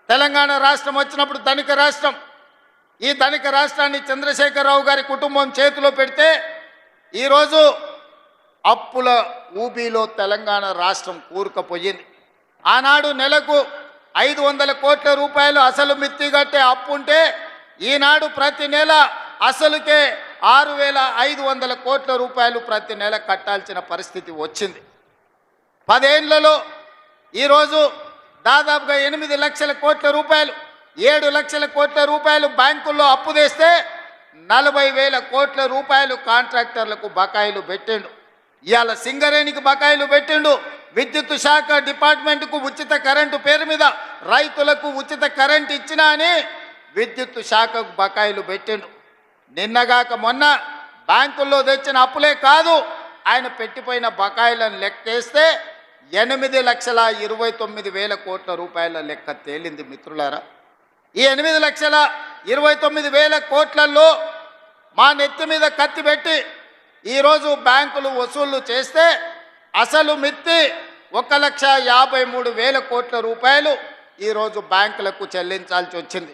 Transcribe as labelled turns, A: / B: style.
A: తెలంగాణ రాష్ట్రం వచ్చినప్పుడు ధనిక రాష్ట్రం. ఈ ధనిక రాష్ట్రాన్ని చంద్రశేఖరరావు గారి కుటుంబం చేతిలో పెడితే ఈరోజు అప్పుల ఊబిలో తెలంగాణ రాష్ట్రం కూరుకుపోయింది. ఆనాడు నెలకు 500 కోట్ల రూపాయలు అసలు మిత్తి కట్టే అప్పు ఉంటే ఈనాడు ప్రతి నెల అసలుకే 6,500 కోట్ల రూపాయలు ప్రతి నెల కట్టాల్సిన పరిస్థితి వచ్చింది. 10 ఏళ్లలో ఈరోజు దాదాపుగా 8 లక్షల కోట్ల రూపాయలు 7 లక్షల కోట్ల రూపాయలు బ్యాంకుల్లో అప్పు తెస్తే 40,000 కోట్ల రూపాయలు కాంట్రాక్టర్లకు బకాయిలు పెట్టిండు. ఇవాళ సింగరేణికి బకాయిలు పెట్టిండు. విద్యుత్ శాఖ డిపార్ట్మెంట్కు ఉచిత కరెంటు పేరు మీద రైతులకు ఉచిత కరెంటు ఇచ్చినా అని విద్యుత్ శాఖకు బకాయిలు పెట్టిండు. నిన్నగాక మొన్న బ్యాంకుల్లో తెచ్చిన అప్పులే కాదు, ఆయన పెట్టిపోయిన బకాయిలను లెక్కేస్తే 8,29,000 కోట్ల రూపాయల లెక్క తేలింది. మిత్రులారా, ఈ 8,29,000 కోట్లలో మా నెత్తి మీద కత్తి పెట్టి ఈరోజు బ్యాంకులు వసూళ్లు చేస్తే అసలు మిత్తి 1,53,000 కోట్ల రూపాయలు ఈరోజు బ్యాంకులకు చెల్లించాల్సి వచ్చింది.